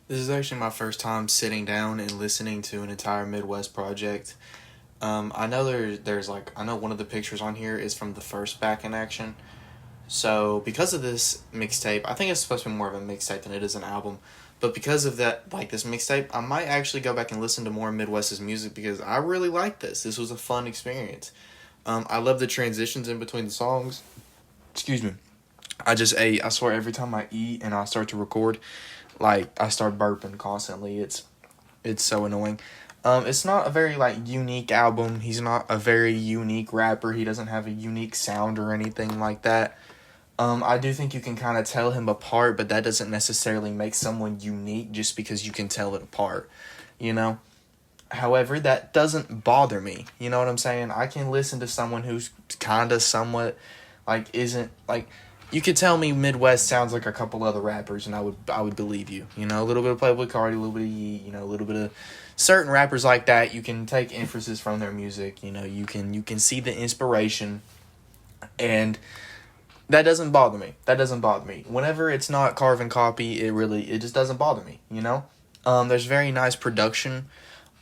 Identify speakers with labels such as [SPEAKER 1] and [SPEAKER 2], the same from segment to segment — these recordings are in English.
[SPEAKER 1] This is actually my first time sitting down and listening to an entire Midwest project. I know there's like I know one of the pictures on here is from the first Back in Action. So because of this mixtape, I think it's supposed to be more of a mixtape than it is an album. But because of that, like this mixtape, I might actually go back and listen to more Midwest's music because I really like this. This was a fun experience. I love the transitions in between the songs. Excuse me. I just ate. I swear every time I eat and I start to record, like I start burping constantly. It's so annoying. It's not a very like unique album. He's not a very unique rapper. He doesn't have a unique sound or anything like that. I do think you can kind of tell him apart, but that doesn't necessarily make someone unique just because you can tell it apart, you know? However, that doesn't bother me. You know what I'm saying? I can listen to someone who's kind of somewhat like isn't like you could tell me Midwxst sounds like a couple other rappers and I would believe you. You know, a little bit of Playboy Cardi, a little bit of Yeet, you know, a little bit of certain rappers like that. You can take inferences from their music, you know, you can see the inspiration, and that doesn't bother me. That doesn't bother me. Whenever it's not carbon copy, it just doesn't bother me, you know? There's very nice production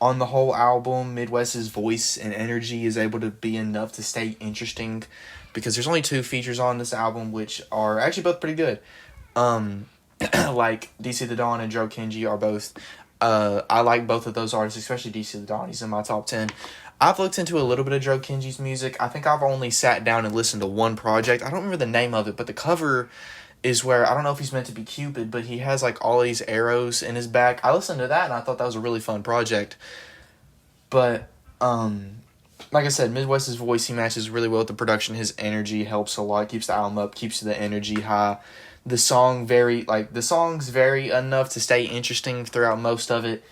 [SPEAKER 1] on the whole album. Midwest's voice and energy is able to be enough to stay interesting because there's only two features on this album, which are actually both pretty good. Um, like DC the Don and Joe Kenji are both. I like both of those artists, especially DC the Don. He's in my top 10. I've looked into a little bit of Joe Kenji's music. I think I've only sat down and listened to one project. I don't remember the name of it, but the cover is where I don't know if he's meant to be Cupid, but he has like all these arrows in his back. I listened to that and I thought that was a really fun project. But like I said, Midwest's voice, he matches really well with the production. His energy helps a lot, keeps the album up, keeps the energy high. The song's very enough to stay interesting throughout most of it.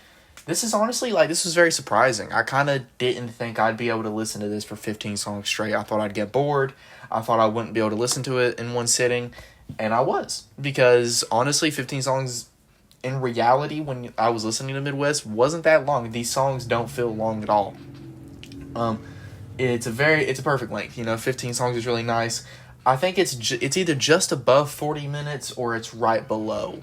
[SPEAKER 1] This was very surprising. I kind of didn't think I'd be able to listen to this for 15 songs straight. I thought I'd get bored. I thought I wouldn't be able to listen to it in one sitting, and I was, because honestly 15 songs in reality when I was listening to Midwxst wasn't that long. These songs don't feel long at all. Um, it's a perfect length. You know, 15 songs is really nice. I think it's either just above 40 minutes or it's right below.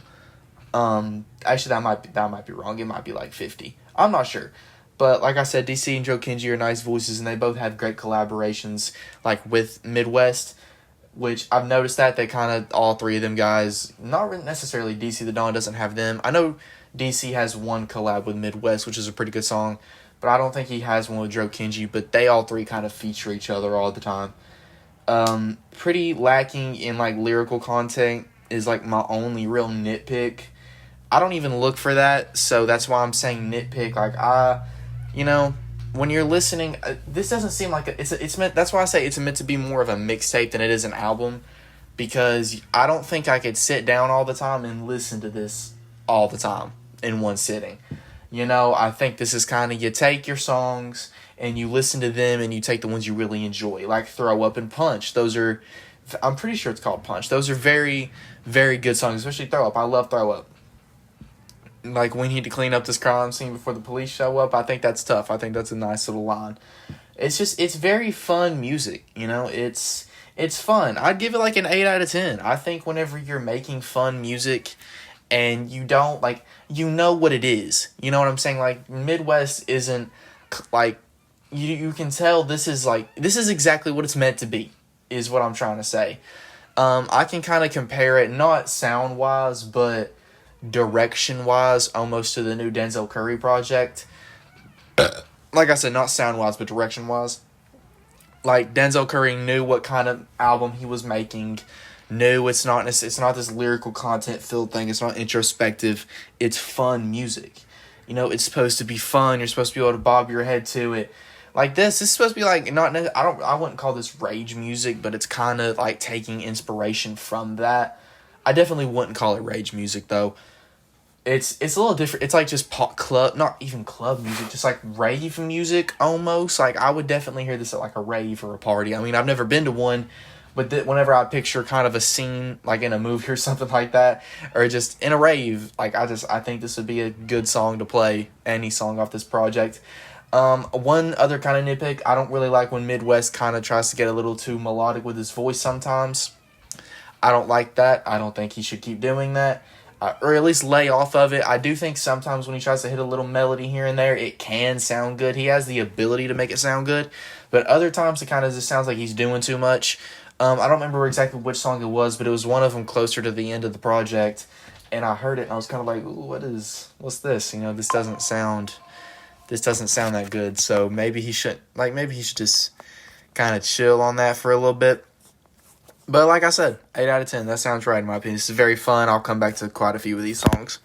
[SPEAKER 1] Actually, that might be wrong. It might be like 50. I'm not sure. But like I said, DC and Joe Kenji are nice voices, and they both have great collaborations, like with Midwxst, which I've noticed that they kind of, all three of them guys, not necessarily DC the Dawn doesn't have them. I know DC has one collab with Midwxst, which is a pretty good song, but I don't think he has one with Joe Kenji, but they all three kind of feature each other all the time. Pretty lacking in like lyrical content is like my only real nitpick. I don't even look for that, so that's why I'm saying nitpick. You know, when you're listening, this doesn't seem like it's meant. That's why I say it's meant to be more of a mixtape than it is an album, because I don't think I could sit down all the time and listen to this all the time in one sitting. You know, I think this is kind of, you take your songs and you listen to them and you take the ones you really enjoy, like Throw Up and Punch. I'm pretty sure it's called Punch. Those are very, very good songs, especially Throw Up. I love Throw Up. Like, we need to clean up this crime scene before the police show up. I think that's tough. I think that's a nice little line. It's very fun music, you know? It's fun. I'd give it like an 8 out of 10. I think whenever you're making fun music and you don't, like, you know what it is. You know what I'm saying? Like, Midwxst isn't, like, you can tell this is exactly what it's meant to be, is what I'm trying to say. I can kind of compare it, not sound-wise, but direction-wise, almost to the new Denzel Curry project. Like I said, not sound-wise, but direction-wise. Like, Denzel Curry knew what kind of album he was making, knew it's not this lyrical content filled thing, it's not introspective, it's fun music. You know, it's supposed to be fun, you're supposed to be able to bob your head to it. Like this is supposed to be like, I wouldn't call this rage music, but it's kind of like taking inspiration from that. I definitely wouldn't call it rage music though. It's a little different. It's like just pop club, not even club music, just like rave music almost. Like, I would definitely hear this at like a rave or a party. I mean, I've never been to one, but whenever I picture kind of a scene like in a movie or something like that, or just in a rave, like I think this would be a good song to play, any song off this project. One other kind of nitpick, I don't really like when Midwxst kind of tries to get a little too melodic with his voice sometimes. I don't like that. I don't think he should keep doing that. or at least lay off of it. I do think sometimes when he tries to hit a little melody here and there, it can sound good. He has the ability to make it sound good, but other times it kind of just sounds like he's doing too much. I don't remember exactly which song it was, but it was one of them closer to the end of the project, and I heard it and I was kind of like, ooh, what's this? You know, this doesn't sound that good. So maybe he should just kind of chill on that for a little bit. But like I said, 8 out of 10. That sounds right in my opinion. This is very fun. I'll come back to quite a few of these songs.